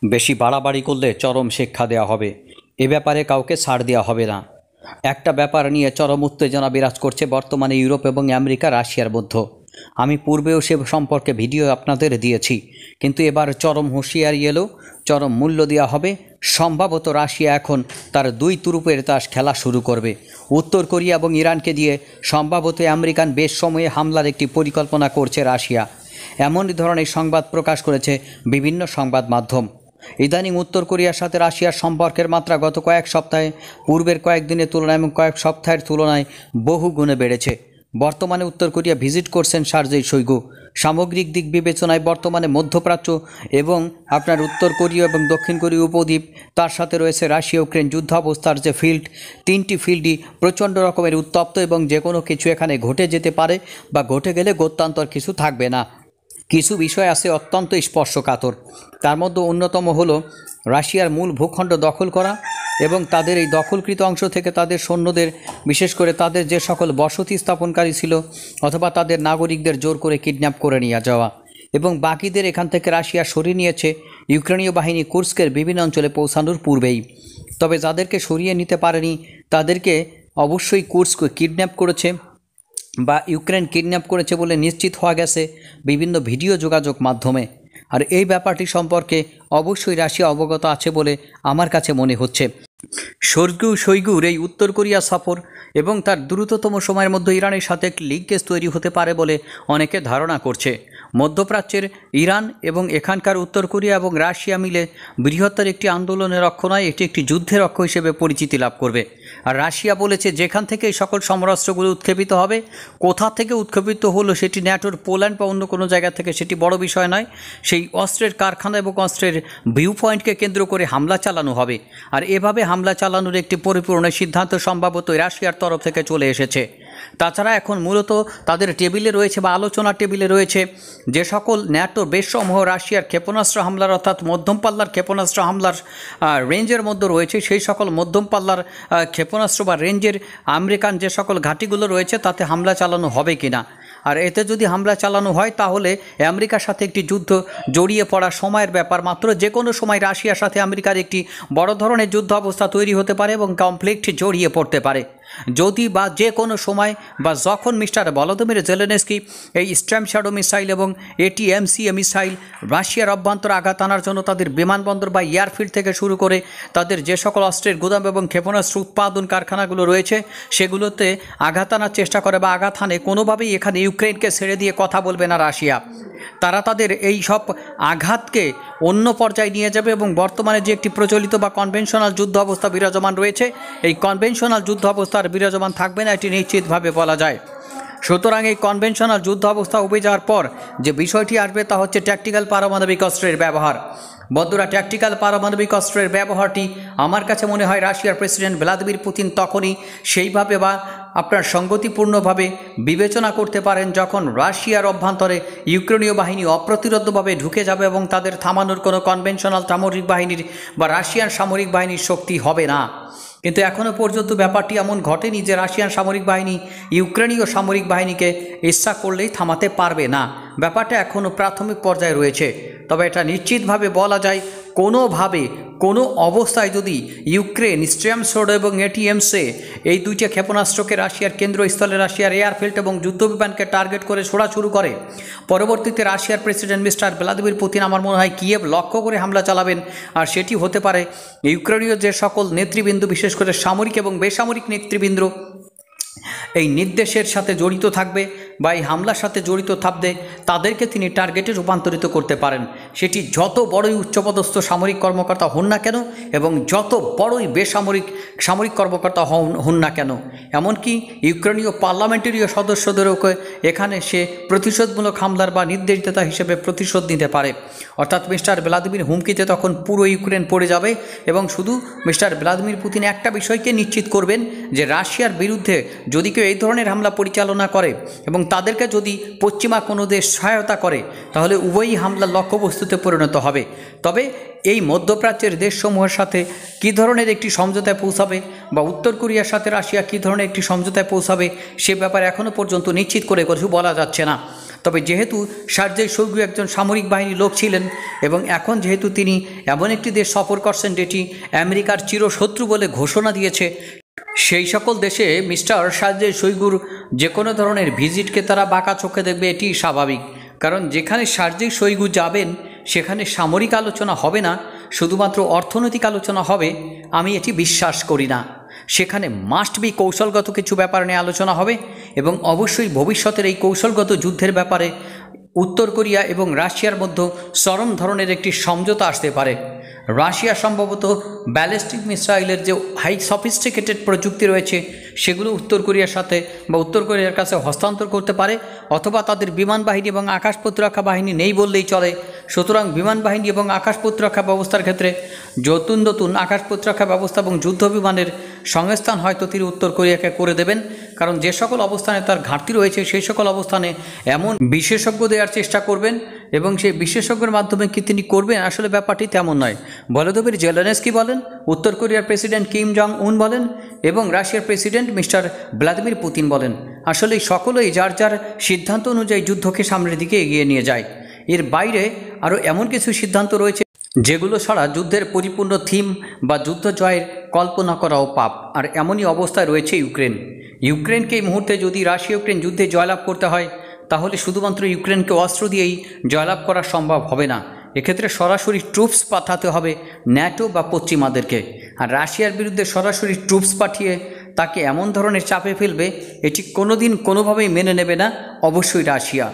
বেশি বাড়াবাড়ি করলে চরম শিক্ষা দেওয়া হবে। এ ব্যাপারে কাউকে ছাড় দেওয়া হবে না। একটা ব্যাপার নিয়ে চরম উত্তেজনা বিরাজ করছে বর্তমানে ইউরোপ এবং আমেরিকা রাশিয়ার মধ্যে। আমি পূর্বেও সে সম্পর্কে ভিডিও আপনাদের দিয়েছি, কিন্তু এবার চরম হুঁশিয়ারি এলো, চরম মূল্য দেওয়া হবে। সম্ভবত রাশিয়া এখন তার দুই তুরুপের তাস খেলা শুরু করবে। উত্তর কোরিয়া এবং ইরানকে দিয়ে সম্ভবত আমেরিকান বেশ সময়ে হামলার একটি পরিকল্পনা করছে রাশিয়া, এমন ধরনের সংবাদ প্রকাশ করেছে বিভিন্ন সংবাদ মাধ্যম। ইদানিং উত্তর কোরিয়ার সাথে রাশিয়ার সম্পর্কের মাত্রা গত কয়েক সপ্তাহে পূর্বের কয়েকদিনের তুলনায় এবং কয়েক সপ্তাহের তুলনায় বহু গুণে বেড়েছে। বর্তমানে উত্তর কোরিয়া ভিজিট করছেন সার্জেই শোইগু। সামগ্রিক দিক বিবেচনায় বর্তমানে মধ্যপ্রাচ্য এবং আপনার উত্তর কোরিয়া এবং দক্ষিণ কোরিয়া উপদ্বীপ, তার সাথে রয়েছে রাশিয়া ইউক্রেন যুদ্ধাবস্থার যে ফিল্ড, তিনটি ফিল্ডই প্রচণ্ড রকমের উত্তপ্ত এবং যে কোনো কিছু এখানে ঘটে যেতে পারে বা ঘটে গেলে গত্যন্তর কিছু থাকবে না। কিছু বিষয় আছে অত্যন্ত স্পর্শকাতর। তার মধ্যে অন্যতম হলো রাশিয়ার মূল ভূখণ্ড দখল করা এবং তাদের এই দখলকৃত অংশ থেকে তাদের সৈন্যদের, বিশেষ করে তাদের যে সকল বসতি স্থাপনকারী ছিল অথবা তাদের নাগরিকদের জোর করে কিডন্যাপ করে নিয়ে যাওয়া, এবং বাকিদের এখান থেকে রাশিয়া সরিয়ে নিয়েছে ইউক্রেনীয় বাহিনী কুর্স্কের বিভিন্ন অঞ্চলে পৌঁছানোর পূর্বেই। তবে যাদেরকে সরিয়ে নিতে পারেনি তাদেরকে অবশ্যই কুর্স্ক কিডন্যাপ করেছে বা ইউক্রেন কিডন্যাপ করেছে বলে নিশ্চিত হওয়া গেছে বিভিন্ন ভিডিও যোগাযোগ মাধ্যমে। আর এই ব্যাপারটি সম্পর্কে অবশ্যই রাশিয়া অবগত আছে বলে আমার কাছে মনে হচ্ছে। শোইগুর এই উত্তর কোরিয়া সফর এবং তার দ্রুততম সময়ের মধ্যে ইরানের সাথে একটি লিঙ্কেজ তৈরি হতে পারে বলে অনেকে ধারণা করছে। মধ্যপ্রাচ্যের ইরান এবং এখানকার উত্তর কোরিয়া এবং রাশিয়া মিলে বৃহত্তর একটি আন্দোলনের অক্ষ নয়, এটি একটি যুদ্ধের অক্ষ হিসেবে পরিচিতি লাভ করবে। আর রাশিয়া বলেছে যেখান থেকে এই সকল সমরাস্ত্রগুলো উৎক্ষেপিত হবে, কোথা থেকে উৎক্ষেপিত হলো সেটি ন্যাটোর পোল্যান্ড বা অন্য কোনো জায়গা থেকে সেটি বড় বিষয় নয়, সেই অস্ত্রের কারখানা এবং অস্ত্রের ভিউ পয়েন্টকে কেন্দ্র করে হামলা চালানো হবে। আর এভাবে হামলা চালানোর একটি পরিপূর্ণ সিদ্ধান্ত সম্ভবত রাশিয়ার তরফ থেকে চলে এসেছে। তাছাড়া এখন মূলত তাদের টেবিলে রয়েছে বা আলোচনার টেবিলে রয়েছে যে সকল ন্যাটোর বেশসমূহ রাশিয়ার ক্ষেপণাস্ত্র হামলার অর্থাৎ মধ্যম পাল্লার ক্ষেপণাস্ত্র হামলার রেঞ্জের মধ্যে রয়েছে, সেই সকল মধ্যম পাল্লার ক্ষেপণাস্ত্র বা রেঞ্জের আমেরিকান যে সকল ঘাঁটিগুলো রয়েছে তাতে হামলা চালানো হবে কিনা। আর এতে যদি হামলা চালানো হয় তাহলে আমেরিকার সাথে একটি যুদ্ধ জড়িয়ে পড়া সময়ের ব্যাপার মাত্র। যে কোনো সময় রাশিয়ার সাথে আমেরিকার একটি বড় ধরনের যুদ্ধ অবস্থা তৈরি হতে পারে এবং কনফ্লিক্ট জড়িয়ে পড়তে পারে। যদি বা যে কোনো সময় বা যখন মিস্টার ভলোদিমির জেলেনস্কি এই স্ট্র্যাম শ্যাডো মিসাইল এবং ATACMS মিসাইল রাশিয়ার অভ্যন্তরে আঘাত আনার জন্য তাদের বিমানবন্দর বা এয়ারফিল্ড থেকে শুরু করে তাদের যে সকল অস্ত্রের গুদাম এবং ক্ষেপণাস্ত্র উৎপাদন কারখানাগুলো রয়েছে সেগুলোতে আঘাত আনার চেষ্টা করে বা আঘাত হানে, কোনোভাবেই এখানে ইউক্রেনকে ছেড়ে দিয়ে কথা বলবে না রাশিয়া। তারা তাদের এই সব আঘাতকে অন্য পর্যায়ে নিয়ে যাবে এবং বর্তমানে যে একটি প্রচলিত বা কনভেনশনাল যুদ্ধ অবস্থা বিরাজমান রয়েছে, এই কনভেনশনাল যুদ্ধ অবস্থার বিরাজমান থাকবে না, এটি নিশ্চিতভাবে বলা যায়। সুতরাং এই কনভেনশনাল যুদ্ধ অবস্থা উবে যাওয়ার পর যে বিষয়টি আসবে তা হচ্ছে ট্যাকটিক্যাল পারমাণবিক অস্ত্রের ব্যবহার। বন্ধুরা, ট্যাকটিক্যাল পারমাণবিক অস্ত্রের ব্যবহারটি আমার কাছে মনে হয় রাশিয়ার প্রেসিডেন্ট ভ্লাদিমির পুতিন তখনই সেইভাবে বা আপনার সঙ্গতিপূর্ণভাবে বিবেচনা করতে পারেন যখন রাশিয়ার অভ্যন্তরে ইউক্রেনীয় বাহিনী অপ্রতিরোধ্যভাবে ঢুকে যাবে এবং তাদের থামানোর কোনো কনভেনশনাল সামরিক বাহিনীর বা রাশিয়ান সামরিক বাহিনীর শক্তি হবে না। কিন্তু এখনও পর্যন্ত ব্যাপারটি এমন ঘটেনি যে রাশিয়ান সামরিক বাহিনী ইউক্রেনীয় সামরিক বাহিনীকে ইচ্ছা করলেই থামাতে পারবে না। ব্যাপারটা এখনও প্রাথমিক পর্যায়ে রয়েছে। তবে এটা নিশ্চিতভাবে বলা যায় কোনোভাবে কোনো অবস্থায় যদি ইউক্রেন স্ট্র্যাম শ্যাডো এবং ATACMS এই দুইটা ক্ষেপণাস্ত্রকে রাশিয়ার কেন্দ্রস্থলে রাশিয়ার এয়ারফিল্ড এবং যুদ্ধবিমানকে টার্গেট করে ছোড়া শুরু করে, পরবর্তীতে রাশিয়ার প্রেসিডেন্ট মিস্টার ভ্লাদিমির পুতিন আমার মনে হয় কিয়েভ লক্ষ্য করে হামলা চালাবেন। আর সেটি হতে পারে ইউক্রেনীয় যে সকল নেতৃবৃন্দ, বিশেষ করে সামরিক এবং বেসামরিক নেতৃবৃন্দ এই নির্দেশের সাথে জড়িত থাকবে বা এই হামলার সাথে জড়িত থাকবে, তাদেরকে তিনি টার্গেটে রূপান্তরিত করতে পারেন। সেটি যত বড়ই উচ্চপদস্থ সামরিক কর্মকর্তা হন না কেন এবং যত বড়ই সামরিক কর্মকর্তা হন না কেন, এমনকি ইউক্রেনীয় পার্লামেন্টারীয় সদস্যদেরও এখানে সে প্রতিশোধমূলক হামলার বা নির্দেশদাতা হিসেবে প্রতিশোধ নিতে পারে। অর্থাৎ মিস্টার ভ্লাদিমির হুমকিতে তখন পুরো ইউক্রেন পড়ে যাবে এবং শুধু মিস্টার ভ্লাদিমির পুতিন একটা বিষয়কে নিশ্চিত করবেন যে রাশিয়ার বিরুদ্ধে যদি কেউ এই ধরনের হামলা পরিচালনা করে এবং তাদেরকে যদি পশ্চিমা কোনো দেশ সহায়তা করে তাহলে উভয়ই হামলার লক্ষ্যবস্তুতে পরিণত হবে। তবে এই মধ্যপ্রাচ্যের দেশসমূহের সাথে কী ধরনের একটি সমঝোতায় পৌঁছাবে বা উত্তর কোরিয়ার সাথে রাশিয়া কী ধরনের একটি সমঝোতায় পৌঁছাবে সে ব্যাপারে এখনও পর্যন্ত নিশ্চিত করে কিছু বলা যাচ্ছে না। তবে যেহেতু সার্জেই শোইগু একজন সামরিক বাহিনীর লোক ছিলেন এবং এখন যেহেতু তিনি এমন একটি দেশ সফর করছেন যেটি আমেরিকার চিরশত্রু বলে ঘোষণা দিয়েছে, সেই সকল দেশে মিস্টার সার্জেই শোইগুর যে কোনো ধরনের ভিজিটকে তারা বাঁকা চোখে দেখবে, এটি স্বাভাবিক। কারণ যেখানে সার্জেই শোইগু যাবেন সেখানে সামরিক আলোচনা হবে না, শুধুমাত্র অর্থনৈতিক আলোচনা হবে, আমি এটি বিশ্বাস করি না। সেখানে মাস্ট বি কৌশলগত কিছু ব্যাপার নিয়ে আলোচনা হবে এবং অবশ্যই ভবিষ্যতের এই কৌশলগত যুদ্ধের ব্যাপারে উত্তর কোরিয়া এবং রাশিয়ার মধ্যে চরম ধরনের একটি সমঝোতা আসতে পারে। রাশিয়া সম্ভবত ব্যালিস্টিক মিসাইলের যে হাই সফিস্টিকেটেড প্রযুক্তি রয়েছে সেগুলো উত্তর কোরিয়ার সাথে বা উত্তর কোরিয়ার কাছে হস্তান্তর করতে পারে, অথবা তাদের বিমান বাহিনী এবং আকাশ প্রতিরক্ষা বাহিনী নেই বললেই চলে। সুতরাং বিমান বাহিনী এবং আকাশ প্রতিরক্ষা ব্যবস্থার ক্ষেত্রে নতুন নতুন আকাশ প্রতিরক্ষা ব্যবস্থা এবং যুদ্ধ বিমানের সংস্থান হয়তো তিনি উত্তর কোরিয়াকে করে দেবেন। কারণ যে সকল অবস্থানে তার ঘাটতি রয়েছে সেই সকল অবস্থানে এমন বিশেষজ্ঞ দেওয়ার চেষ্টা করবেন এবং সেই বিশেষজ্ঞের মাধ্যমে কি তিনি করবেন, আসলে ব্যাপারটি তেমন নয়। ভলোদিমির জেলেনস্কি বলেন, উত্তর কোরিয়ার প্রেসিডেন্ট কিম জং উন বলেন এবং রাশিয়ার প্রেসিডেন্ট মিস্টার ভ্লাদিমির পুতিন বলেন, আসলে সকলেই যার যার সিদ্ধান্ত অনুযায়ী যুদ্ধকে সামনের দিকে এগিয়ে নিয়ে যায়। এর বাইরে আরও এমন কিছু সিদ্ধান্ত রয়েছে যেগুলো ছাড়া যুদ্ধের পরিপূর্ণ থিম বা যুদ্ধ জয়ের কল্পনা করাও পাপ। আর এমনই অবস্থায় রয়েছে ইউক্রেনকে এই মুহূর্তে যদি রাশিয়া ইউক্রেন যুদ্ধে জয়লাভ করতে হয় তাহলে শুধুমাত্র ইউক্রেনকে অস্ত্র দিয়েই জয়লাভ করা সম্ভব হবে না। এক্ষেত্রে সরাসরি ট্রুপস পাঠাতে হবে ন্যাটো বা পশ্চিমাদেরকে। আর রাশিয়ার বিরুদ্ধে সরাসরি ট্রুপস পাঠিয়ে তাকে এমন ধরনের চাপে ফেলবে এটি কোনোদিন কোনোভাবেই মেনে নেবে না অবশ্যই রাশিয়া।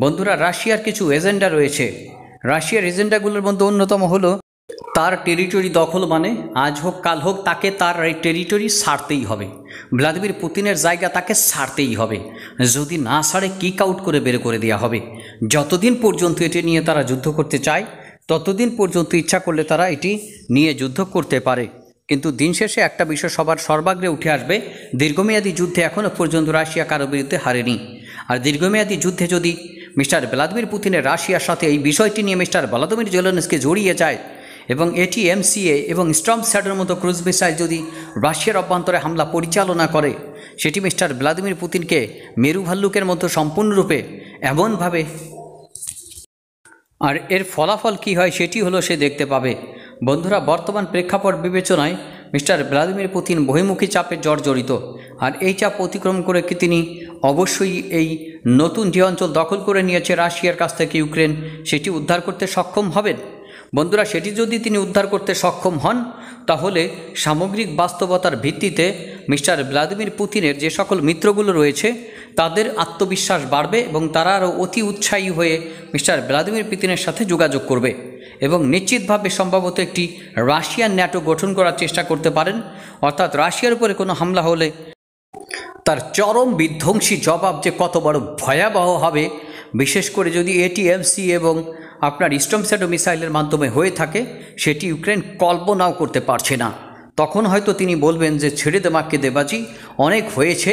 বন্ধুরা, রাশিয়ার কিছু এজেন্ডা রয়েছে। রাশিয়ার এজেন্ডাগুলোর মধ্যে অন্যতম হলো তার টেরিটরি দখল, মানে আজ হোক কাল হোক তাকে তার এই টেরিটরি ছাড়তেই হবে। ভ্লাদিমির পুতিনের জায়গা তাকে ছাড়তেই হবে, যদি না ছাড়ে কিক আউট করে বের করে দেওয়া হবে। যতদিন পর্যন্ত এটি নিয়ে তারা যুদ্ধ করতে চায় ততদিন পর্যন্ত ইচ্ছা করলে তারা এটি নিয়ে যুদ্ধ করতে পারে। কিন্তু দিন শেষে একটা বিষয় সবার সর্বাগ্রে উঠে আসবে, দীর্ঘমেয়াদী যুদ্ধে এখনও পর্যন্ত রাশিয়া কারো বিরুদ্ধে হারেনি। আর দীর্ঘমেয়াদী যুদ্ধে যদি মিস্টার ভ্লাদিমির পুতিনের রাশিয়ার সাথে এই বিষয়টি নিয়ে মিস্টার ভলোদিমির জেলেনস্কি জড়িয়ে যায় এবং এটিএমসিএ এবং স্টর্ম শ্যাডোর মতো ক্রুজ মিসাইল যদি রাশিয়ার অভ্যন্তরে হামলা পরিচালনা করে, সেটি মিস্টার ভ্লাদিমির পুতিনকে মেরু ভাল্লুকের মতো সম্পূর্ণরূপে এমনভাবে, আর এর ফলাফল কি হয় সেটি হলো সে দেখতে পাবে। বন্ধুরা, বর্তমান প্রেক্ষাপট বিবেচনায় মিস্টার ভ্লাদিমির পুতিন বহির্মুখী চাপে জর্জরিত। আর এই চাপ অতিক্রম করে কি তিনি অবশ্যই এই নতুন যে অঞ্চল দখল করে নিয়েছে রাশিয়ার কাছ থেকে ইউক্রেন, সেটি উদ্ধার করতে সক্ষম হবেন। বন্ধুরা, সেটি যদি তিনি উদ্ধার করতে সক্ষম হন তাহলে সামগ্রিক বাস্তবতার ভিত্তিতে মিস্টার ভ্লাদিমির পুতিনের যে সকল মিত্রগুলো রয়েছে তাদের আত্মবিশ্বাস বাড়বে এবং তারা আরও অতি উৎসাহী হয়ে মিস্টার ভ্লাদিমির পুতিনের সাথে যোগাযোগ করবে এবং নিশ্চিতভাবে সম্ভবত একটি রাশিয়ান ন্যাটো গঠন করার চেষ্টা করতে পারেন। অর্থাৎ রাশিয়ার উপরে কোনো হামলা হলে তার চরম বিধ্বংসী জবাব যে কত বড় ভয়াবহ হবে, বিশেষ করে যদি এটিএমসি এবং আপনার স্টর্ম শ্যাডো মিসাইলের মাধ্যমে হয়ে থাকে, সেটি ইউক্রেন কল্পনাও করতে পারছে না। তখন হয়তো তিনি বলবেন যে ছেড়ে দে মাকে দেবাজি, অনেক হয়েছে,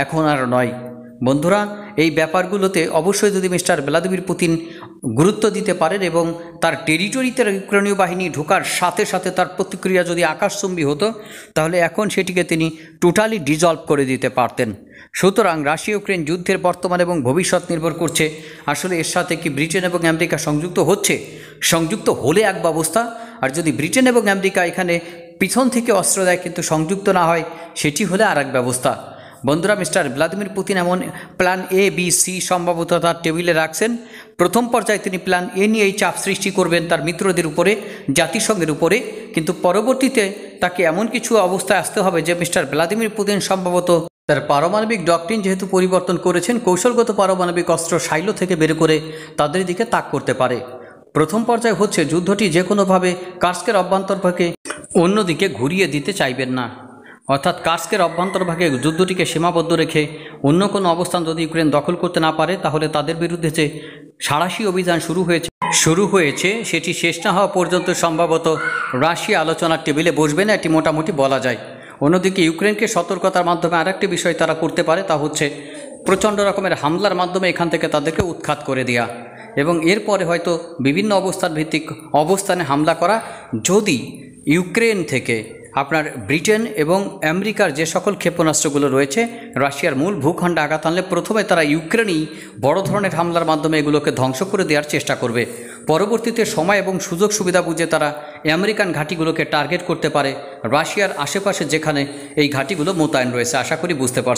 এখন আর নয়। বন্ধুরা, এই ব্যাপারগুলোতে অবশ্যই যদি মিস্টার ভ্লাদিমির পুতিন গুরুত্ব দিতে পারেন এবং তার টেরিটরিতে ইউক্রেনীয় বাহিনী ঢোকার সাথে সাথে তার প্রতিক্রিয়া যদি আকাশচুম্বী হতো তাহলে এখন সেটিকে তিনি টোটালি ডিজলভ করে দিতে পারতেন। সুতরাং রাশিয়া ইউক্রেন যুদ্ধের বর্তমান এবং ভবিষ্যৎ নির্ভর করছে আসলে এর সাথে কি ব্রিটেন এবং আমেরিকা সংযুক্ত হচ্ছে। সংযুক্ত হলে এক ব্যবস্থা, আর যদি ব্রিটেন এবং আমেরিকা এখানে পিছন থেকে অস্ত্র দেয় কিন্তু সংযুক্ত না হয়, সেটি হলে আর এক ব্যবস্থা। বন্ধুরা, মিস্টার ভ্লাদিমির পুতিন এমন প্ল্যান এ বি সি সম্ভবত তার টেবিলে রাখছেন। প্রথম পর্যায়ে তিনি প্ল্যান এ নিয়ে এই চাপ সৃষ্টি করবেন তার মিত্রদের উপরে, জাতিসংঘের উপরে, কিন্তু পরবর্তীতে তাকে এমন কিছু অবস্থায় আসতে হবে যে মিস্টার ভ্লাদিমির পুতিন সম্ভবত তার পারমাণবিক ডক্ট্রিন যেহেতু পরিবর্তন করেছেন, কৌশলগত পারমাণবিক অস্ত্র সাইলো থেকে বের করে তাদের দিকে তাক করতে পারে। প্রথম পর্যায়ে হচ্ছে যুদ্ধটি যে কোনোভাবে কার্স্কের অভ্যন্তরভাগে অন্যদিকে ঘুরিয়ে দিতে চাইবেন না। অর্থাৎ কার্স্কের অভ্যন্তরভাগে যুদ্ধটিকে সীমাবদ্ধ রেখে অন্য কোনো অবস্থান যদি ইউক্রেন দখল করতে না পারে তাহলে তাদের বিরুদ্ধে যে সাঁড়াশি অভিযান শুরু হয়েছে সেটি শেষ না হওয়া পর্যন্ত সম্ভবত রাশিয়া আলোচনার টেবিলে বসবে না, এটি মোটামুটি বলা যায়। অন্যদিকে ইউক্রেনকে সতর্কতার মাধ্যমে আরেকটি বিষয় তারা করতে পারে, তা হচ্ছে প্রচণ্ড রকমের হামলার মাধ্যমে এখান থেকে তাদেরকে উৎখাত করে দেওয়া এবং এরপরে হয়তো বিভিন্ন অবস্থান ভিত্তিক অবস্থানে হামলা করা। যদি ইউক্রেন থেকে আপনার ব্রিটেন এবং আমেরিকার যে সকল ক্ষেপণাস্ত্রগুলো রয়েছে রাশিয়ার মূল ভূখণ্ডে আঘাত আনলে প্রথমে তারা ইউক্রেনেই বড় ধরনের হামলার মাধ্যমে এগুলোকে ধ্বংস করে দেওয়ার চেষ্টা করবে। পরবর্তীতে সময় এবং সুযোগ সুবিধা বুঝে তারা আমেরিকান ঘাঁটিগুলোকে টার্গেট করতে পারে রাশিয়ার আশেপাশে যেখানে এই ঘাঁটিগুলো মোতায়েন রয়েছে। আশা করি বুঝতে পারছেন।